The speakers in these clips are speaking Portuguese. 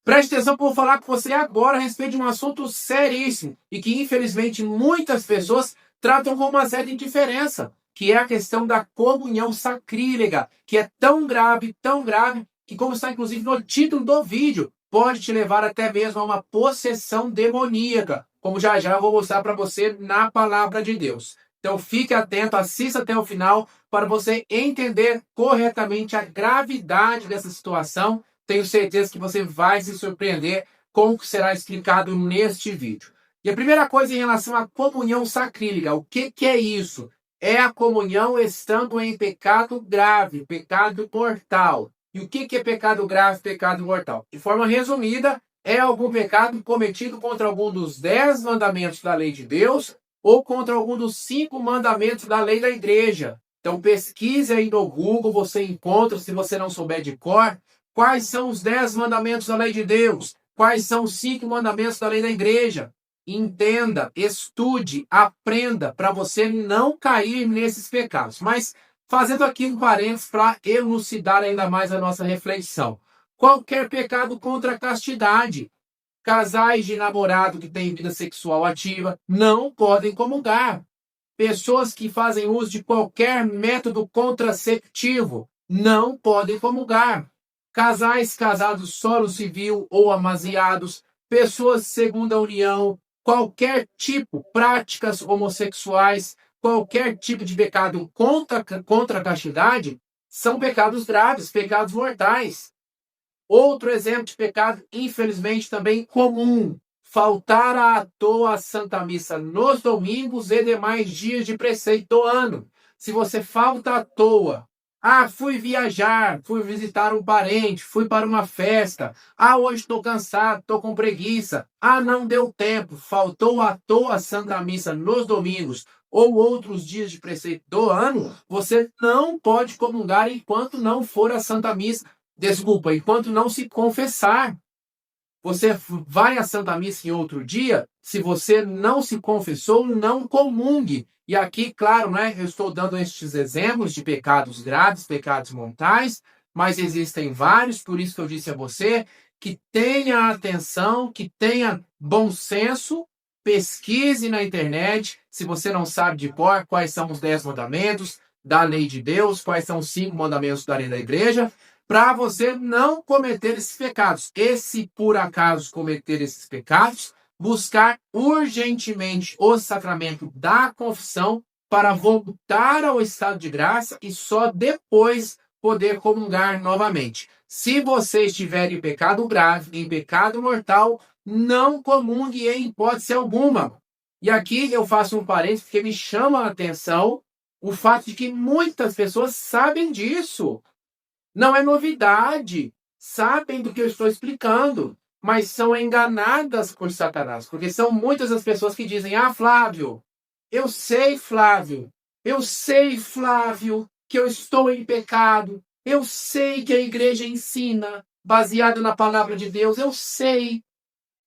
Preste atenção que eu vou falar com você agora a respeito de um assunto seríssimo e que, infelizmente, muitas pessoas tratam com uma certa indiferença, que é a questão da comunhão sacrílega, que é tão grave, que, como está inclusive no título do vídeo, pode te levar até mesmo a uma possessão demoníaca, como já eu vou mostrar para você na palavra de Deus. Então fique atento, assista até o final para você entender corretamente a gravidade dessa situação. Tenho certeza que você vai se surpreender com o que será explicado neste vídeo. E a primeira coisa em relação à comunhão sacrílega, o que é isso? É a comunhão estando em pecado grave, pecado mortal. E o que é pecado grave, pecado mortal? De forma resumida, é algum pecado cometido contra algum dos 10 mandamentos da lei de Deus ou contra algum dos 5 mandamentos da lei da igreja. Então pesquise aí no Google, você encontra, se você não souber de cor, quais são os 10 mandamentos da lei de Deus, quais são os 5 mandamentos da lei da igreja. Entenda, estude, aprenda para você não cair nesses pecados. Mas fazendo aqui um parênteses para elucidar ainda mais a nossa reflexão. Qualquer pecado contra a castidade. Casais de namorado que têm vida sexual ativa não podem comungar. Pessoas que fazem uso de qualquer método contraceptivo não podem comungar. Casais casados solo civil ou amasiados, pessoas de segunda união, qualquer tipo, práticas homossexuais, qualquer tipo de pecado contra a castidade, são pecados graves, pecados mortais. Outro exemplo de pecado, infelizmente, também comum. Faltar à toa a Santa Missa nos domingos e demais dias de preceito do ano. Se você falta à toa, fui viajar, fui visitar um parente, fui para uma festa, hoje estou cansado, estou com preguiça, não deu tempo, faltou à toa a Santa Missa nos domingos ou outros dias de preceito do ano, você não pode comungar enquanto não for a Santa Missa. Desculpa, enquanto não se confessar. Você vai à Santa Missa em outro dia, se você não se confessou, não comungue. E aqui, claro, né, eu estou dando estes exemplos de pecados graves, pecados mortais, mas existem vários, por isso que eu disse a você que tenha atenção, que tenha bom senso, pesquise na internet, se você não sabe de cor quais são os 10 mandamentos da lei de Deus, quais são os 5 mandamentos da lei da igreja, para você não cometer esses pecados. E se por acaso cometer esses pecados, buscar urgentemente o sacramento da confissão para voltar ao estado de graça e só depois poder comungar novamente. Se você estiver em pecado grave, em pecado mortal, não comungue em hipótese alguma. E aqui eu faço um parênteses porque me chama a atenção o fato de que muitas pessoas sabem disso. Não é novidade, sabem do que eu estou explicando, mas são enganadas por Satanás, porque são muitas as pessoas que dizem: Flávio, eu sei, Flávio, que eu estou em pecado, eu sei que a igreja ensina, baseado na palavra de Deus, eu sei,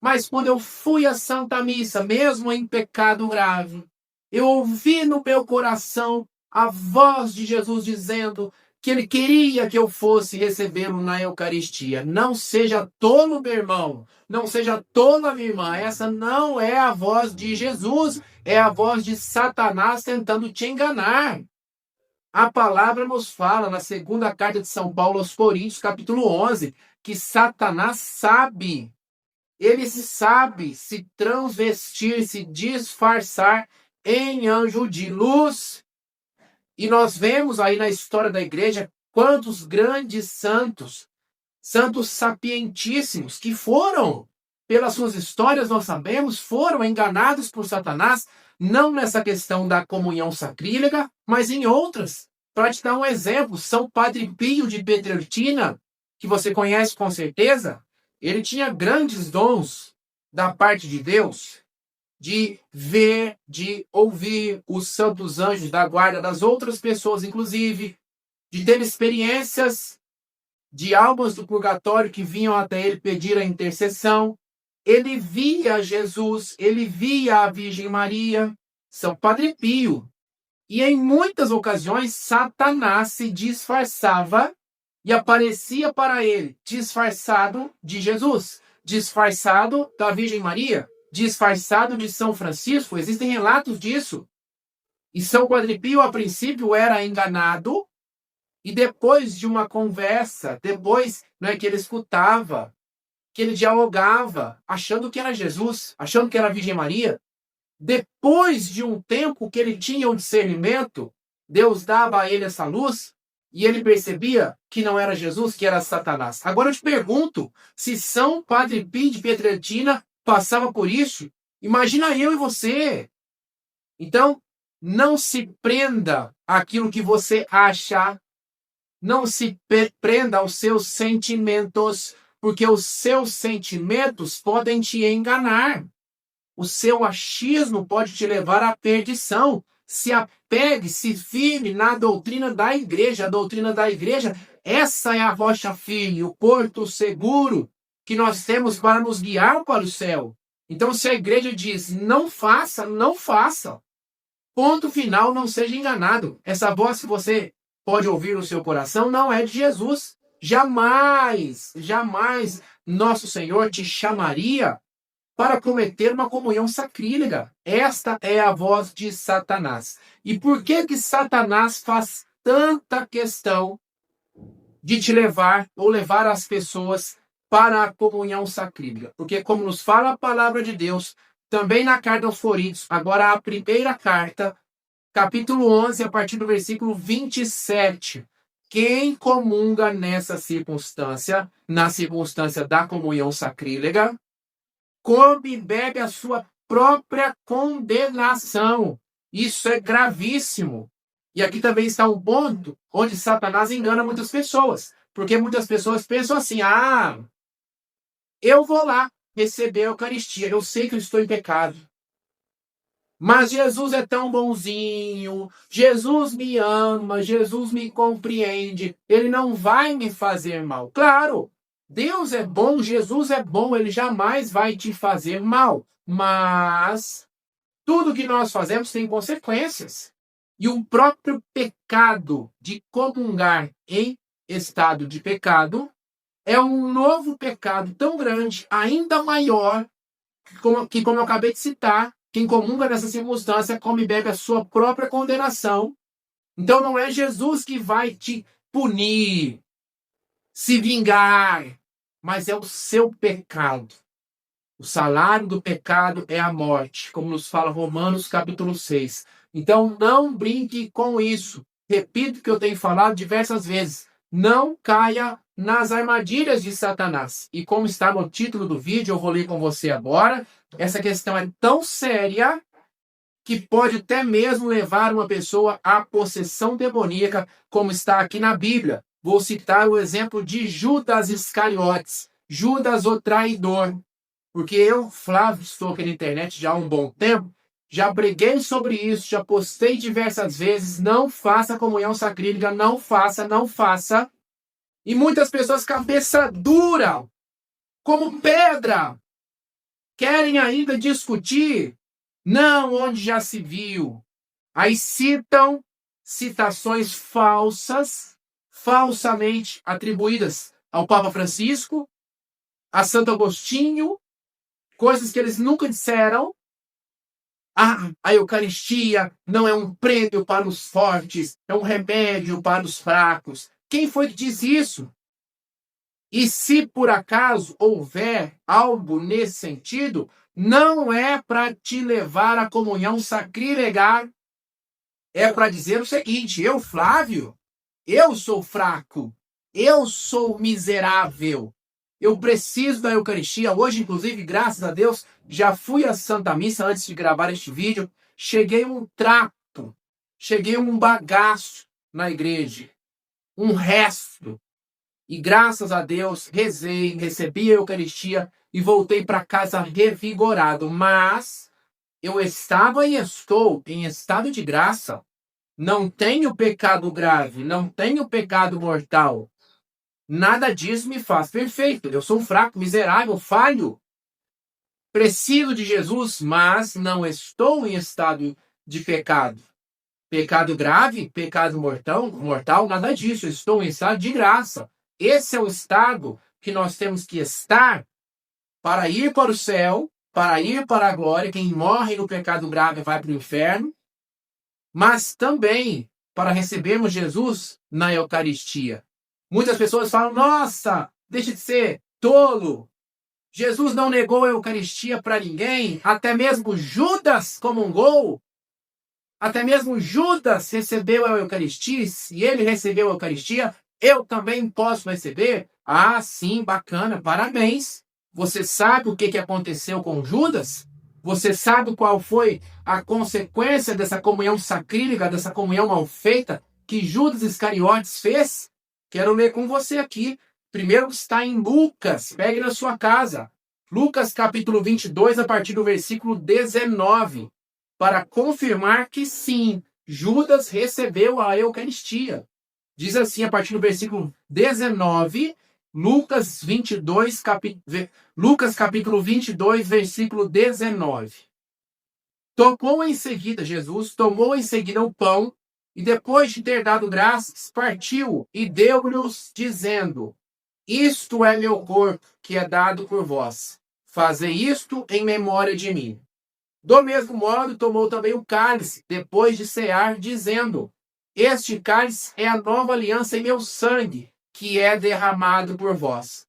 mas quando eu fui à Santa Missa, mesmo em pecado grave, eu ouvi no meu coração a voz de Jesus dizendo que ele queria que eu fosse recebê-lo na Eucaristia. Não seja tolo, meu irmão. Não seja tola, minha irmã. Essa não é a voz de Jesus. É a voz de Satanás tentando te enganar. A palavra nos fala na segunda carta de São Paulo aos Coríntios, capítulo 11, que Satanás sabe. Ele sabe se transvestir, se disfarçar em anjo de luz. E nós vemos aí na história da igreja quantos grandes santos, santos sapientíssimos, que foram, pelas suas histórias nós sabemos, foram enganados por Satanás, não nessa questão da comunhão sacrílega, mas em outras. Para te dar um exemplo, São Padre Pio de Pietrelcina, que você conhece com certeza, ele tinha grandes dons da parte de Deus, de ver, de ouvir os santos anjos da guarda das outras pessoas, inclusive, de ter experiências de almas do purgatório que vinham até ele pedir a intercessão. Ele via Jesus, ele via a Virgem Maria, São Padre Pio. E em muitas ocasiões, Satanás se disfarçava e aparecia para ele disfarçado de Jesus, disfarçado da Virgem Maria, disfarçado de São Francisco. Existem relatos disso. E São Quadripio, a princípio, era enganado, e depois de uma conversa, depois que ele escutava, que ele dialogava, achando que era Jesus, achando que era a Virgem Maria, depois de um tempo que ele tinha um discernimento, Deus dava a ele essa luz, e ele percebia que não era Jesus, que era Satanás. Agora eu te pergunto, se São Padre Pio de Pietrelcina passava por isso, imagina eu e você. Então, não se prenda àquilo que você acha, não se prenda aos seus sentimentos, porque os seus sentimentos podem te enganar. O seu achismo pode te levar à perdição. Se apegue, se firme na doutrina da igreja. A doutrina da igreja, essa é a rocha firme, o porto seguro que nós temos para nos guiar para o céu. Então, se a igreja diz, não faça, não faça. Ponto final, não seja enganado. Essa voz que você pode ouvir no seu coração não é de Jesus. Jamais, jamais nosso Senhor te chamaria para cometer uma comunhão sacrílega. Esta é a voz de Satanás. E por que Satanás faz tanta questão de te levar ou levar as pessoas para a comunhão sacrílega? Porque, como nos fala a palavra de Deus, também na carta aos Coríntios, agora a primeira carta, capítulo 11, a partir do versículo 27, quem comunga nessa circunstância, na circunstância da comunhão sacrílega, come e bebe a sua própria condenação. Isso é gravíssimo. E aqui também está um ponto onde Satanás engana muitas pessoas. Porque muitas pessoas pensam assim, eu vou lá receber a Eucaristia, eu sei que eu estou em pecado. Mas Jesus é tão bonzinho, Jesus me ama, Jesus me compreende, ele não vai me fazer mal. Claro, Deus é bom, Jesus é bom, ele jamais vai te fazer mal. Mas tudo que nós fazemos tem consequências. E o próprio pecado de comungar em estado de pecado é um novo pecado tão grande, ainda maior, que como eu acabei de citar, quem comunga nessa circunstância come e bebe a sua própria condenação. Então não é Jesus que vai te punir, se vingar, mas é o seu pecado. O salário do pecado é a morte, como nos fala Romanos capítulo 6. Então não brinque com isso. Repito o que eu tenho falado diversas vezes. Não caia nas armadilhas de Satanás. E como está no título do vídeo, eu vou ler com você agora. Essa questão é tão séria que pode até mesmo levar uma pessoa à possessão demoníaca, como está aqui na Bíblia. Vou citar o exemplo de Judas Iscariotes, Judas o traidor. Porque eu, Flávio, estou aqui na internet já há um bom tempo, já preguei sobre isso, já postei diversas vezes, não faça comunhão sacrílega, não faça, não faça. E muitas pessoas cabeça dura, como pedra, querem ainda discutir. Não, onde já se viu. Aí citam citações falsas, falsamente atribuídas ao Papa Francisco, a Santo Agostinho, coisas que eles nunca disseram. A Eucaristia não é um prêmio para os fortes, é um remédio para os fracos. Quem foi que diz isso? E se por acaso houver algo nesse sentido, não é para te levar à comunhão sacrílega. É para dizer o seguinte: eu, Flávio, eu sou fraco, eu sou miserável. Eu preciso da Eucaristia. Hoje, inclusive, graças a Deus, já fui à Santa Missa antes de gravar este vídeo. Cheguei um trapo, cheguei um bagaço na igreja, um resto. E graças a Deus, rezei, recebi a Eucaristia e voltei para casa revigorado. Mas eu estava e estou em estado de graça. Não tenho pecado grave, não tenho pecado mortal. Nada disso me faz perfeito. Eu sou fraco, miserável, falho. Preciso de Jesus, mas não estou em estado de pecado. Pecado grave, pecado mortal, nada disso. Eu estou em estado de graça. Esse é o estado que nós temos que estar para ir para o céu, para ir para a glória. Quem morre no pecado grave vai para o inferno, mas também para recebermos Jesus na Eucaristia. Muitas pessoas falam, nossa, deixa de ser tolo. Jesus não negou a Eucaristia para ninguém, até mesmo Judas comungou. Até mesmo Judas recebeu a Eucaristia, se ele recebeu a Eucaristia, eu também posso receber? Ah, sim, bacana, parabéns. Você sabe o que aconteceu com Judas? Você sabe qual foi a consequência dessa comunhão sacrílega, dessa comunhão mal feita que Judas Iscariotes fez? Quero ler com você aqui. Primeiro está em Lucas, pegue na sua casa. Lucas capítulo 22, a partir do versículo 19. Para confirmar que sim, Judas recebeu a Eucaristia. Diz assim, a partir do versículo 19, Lucas capítulo 22, versículo 19. Jesus tomou em seguida o pão, e depois de ter dado graças, partiu e deu-lhes, dizendo, isto é meu corpo, que é dado por vós. Fazei isto em memória de mim. Do mesmo modo, tomou também o cálice, depois de cear, dizendo, este cálice é a nova aliança em meu sangue, que é derramado por vós.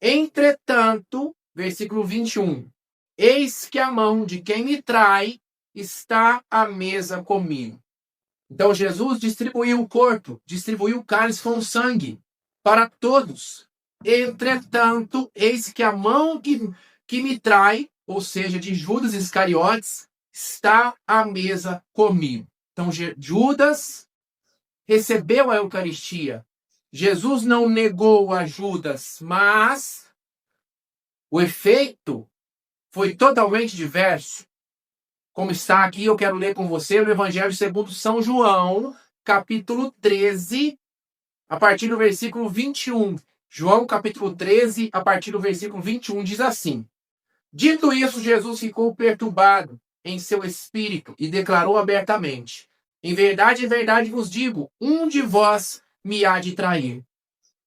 Entretanto, versículo 21, eis que a mão de quem me trai está à mesa comigo. Então, Jesus distribuiu o corpo, distribuiu o cálice com o sangue para todos. Entretanto, eis que a mão que me trai, ou seja, de Judas Iscariotes, está à mesa comigo. Então, Judas recebeu a Eucaristia. Jesus não negou a Judas, mas o efeito foi totalmente diverso. Como está aqui, eu quero ler com você no Evangelho segundo São João, capítulo 13, a partir do versículo 21. João, capítulo 13, a partir do versículo 21, diz assim. Dito isso, Jesus ficou perturbado em seu espírito e declarou abertamente, em verdade vos digo, um de vós me há de trair.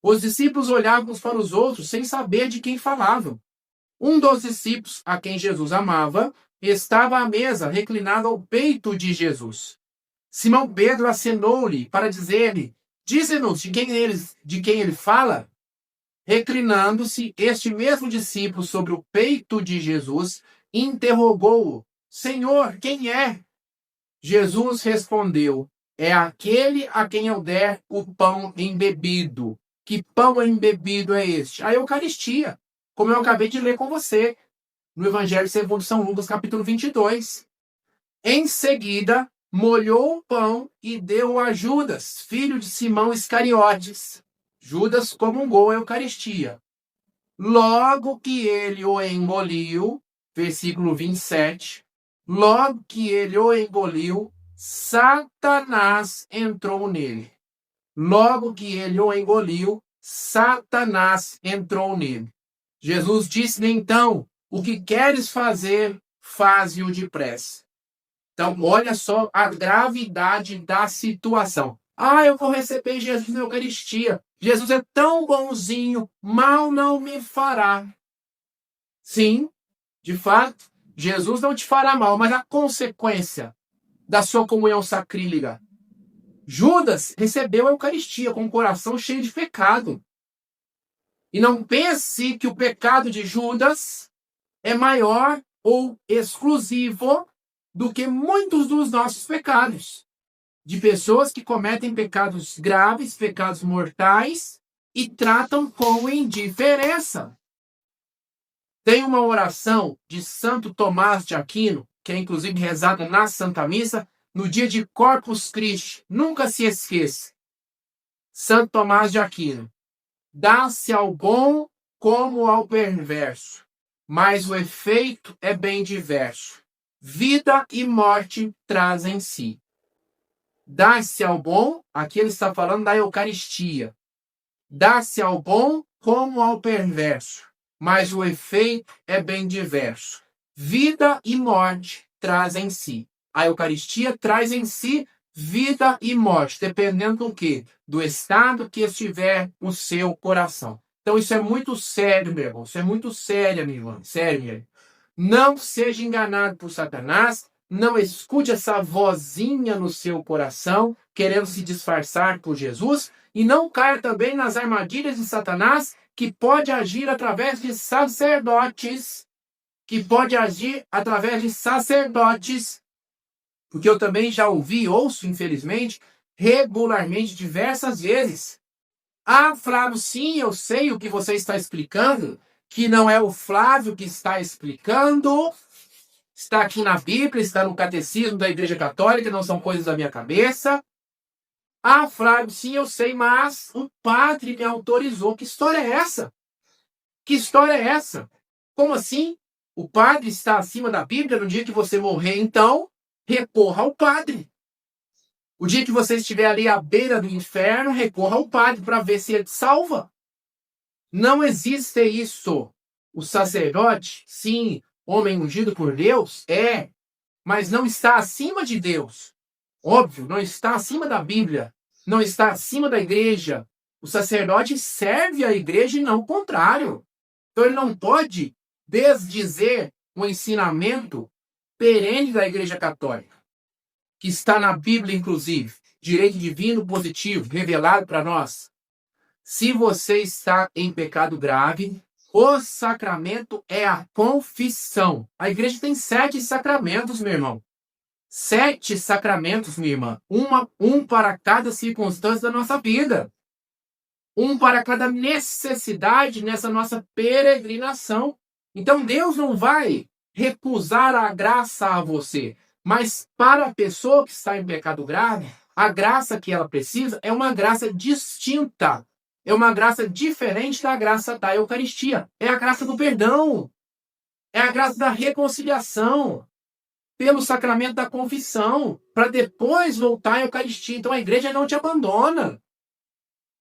Os discípulos olhavam uns para os outros sem saber de quem falavam. Um dos discípulos, a quem Jesus amava, estava à mesa, reclinado ao peito de Jesus. Simão Pedro acenou-lhe para dizer-lhe, dize-nos de quem ele fala. Reclinando-se, este mesmo discípulo sobre o peito de Jesus, interrogou-o, Senhor, quem é? Jesus respondeu, é aquele a quem eu der o pão embebido. Que pão embebido é este? A Eucaristia, como eu acabei de ler com você, no Evangelho segundo São Lucas, capítulo 22. Em seguida, molhou o pão e deu a Judas, filho de Simão Iscariotes. Judas comungou a Eucaristia. Logo que ele o engoliu, versículo 27, logo que ele o engoliu, Satanás entrou nele. Logo que ele o engoliu, Satanás entrou nele. Jesus disse-lhe então, o que queres fazer, faze-o depressa. Então, olha só a gravidade da situação. Ah, eu vou receber Jesus na Eucaristia. Jesus é tão bonzinho, mal não me fará. Sim, de fato, Jesus não te fará mal, mas a consequência da sua comunhão sacrílega. Judas recebeu a Eucaristia com o coração cheio de pecado. E não pense que o pecado de Judas é maior ou exclusivo do que muitos dos nossos pecados. De pessoas que cometem pecados graves, pecados mortais, e tratam com indiferença. Tem uma oração de Santo Tomás de Aquino, que é inclusive rezada na Santa Missa, no dia de Corpus Christi. Nunca se esqueça. Santo Tomás de Aquino. Dá-se ao bom como ao perverso, mas o efeito é bem diverso. Vida e morte trazem em si. Dá-se ao bom, aqui ele está falando da Eucaristia. Dá-se ao bom como ao perverso, mas o efeito é bem diverso. Vida e morte trazem em si. A Eucaristia traz em si vida e morte, dependendo do quê? Do estado que estiver o seu coração. Então isso é muito sério, meu irmão. Isso é muito sério, minha irmã. Sério, minha irmã. Não seja enganado por Satanás. Não escute essa vozinha no seu coração, querendo se disfarçar por Jesus. E não caia também nas armadilhas de Satanás, que pode agir através de sacerdotes. Porque eu também já ouvi, ouço, infelizmente, regularmente, diversas vezes. Ah, Flávio, sim, eu sei o que você está explicando, que não é o Flávio que está explicando, está aqui na Bíblia, está no Catecismo da Igreja Católica, não são coisas da minha cabeça. Ah, Flávio, sim, eu sei, mas o padre me autorizou. Que história é essa? Que história é essa? Como assim? O padre está acima da Bíblia no dia que você morrer, então recorra ao padre. O dia que você estiver ali à beira do inferno, recorra ao padre para ver se ele te salva. Não existe isso. O sacerdote, sim, homem ungido por Deus, mas não está acima de Deus. Óbvio, não está acima da Bíblia, não está acima da igreja. O sacerdote serve a igreja e não o contrário. Então ele não pode desdizer o ensinamento perene da Igreja Católica, que está na Bíblia, inclusive, direito divino positivo, revelado para nós. Se você está em pecado grave, o sacramento é a confissão. A igreja tem 7 sacramentos, meu irmão. 7 sacramentos, minha irmã. Um para cada circunstância da nossa vida. Um para cada necessidade nessa nossa peregrinação. Então Deus não vai recusar a graça a você. Mas para a pessoa que está em pecado grave, a graça que ela precisa é uma graça distinta. É uma graça diferente da graça da Eucaristia. É a graça do perdão. É a graça da reconciliação. Pelo sacramento da confissão. Para depois voltar à Eucaristia. Então a igreja não te abandona.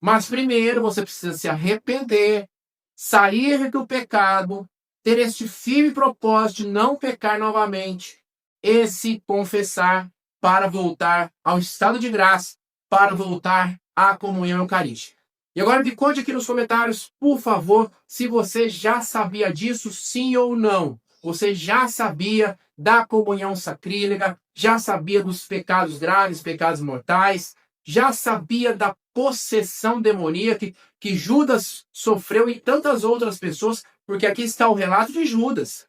Mas primeiro você precisa se arrepender, sair do pecado, ter este firme propósito de não pecar novamente e se confessar para voltar ao estado de graça, para voltar à comunhão eucarística. E agora me conte aqui nos comentários, por favor, se você já sabia disso, sim ou não. Você já sabia da comunhão sacrílega, já sabia dos pecados graves, pecados mortais, já sabia da possessão demoníaca que Judas sofreu e tantas outras pessoas, porque aqui está o relato de Judas.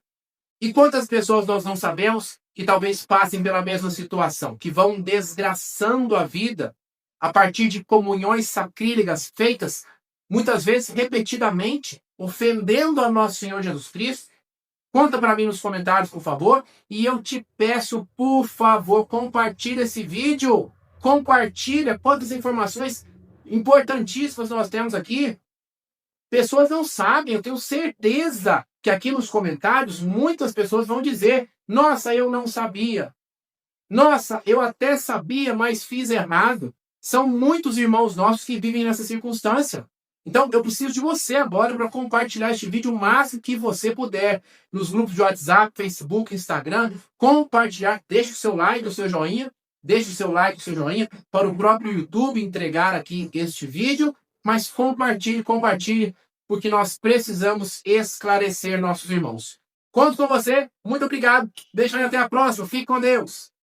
E quantas pessoas nós não sabemos que talvez passem pela mesma situação, que vão desgraçando a vida a partir de comunhões sacrílegas feitas, muitas vezes repetidamente, ofendendo a nosso Senhor Jesus Cristo? Conta para mim nos comentários, por favor. E eu te peço, por favor, compartilhe esse vídeo. Compartilha quantas informações importantíssimas nós temos aqui. Pessoas não sabem, eu tenho certeza que aqui nos comentários muitas pessoas vão dizer: nossa, eu não sabia. Nossa, eu até sabia, mas fiz errado. São muitos irmãos nossos que vivem nessa circunstância. Então, eu preciso de você agora para compartilhar este vídeo o máximo que você puder. Nos grupos de WhatsApp, Facebook, Instagram. Compartilhar, deixe o seu like, o seu joinha. Deixe o seu like, o seu joinha, para o próprio YouTube entregar aqui este vídeo. Mas compartilhe, porque nós precisamos esclarecer nossos irmãos. Conto com você. Muito obrigado. Deixa aí até a próxima. Fique com Deus.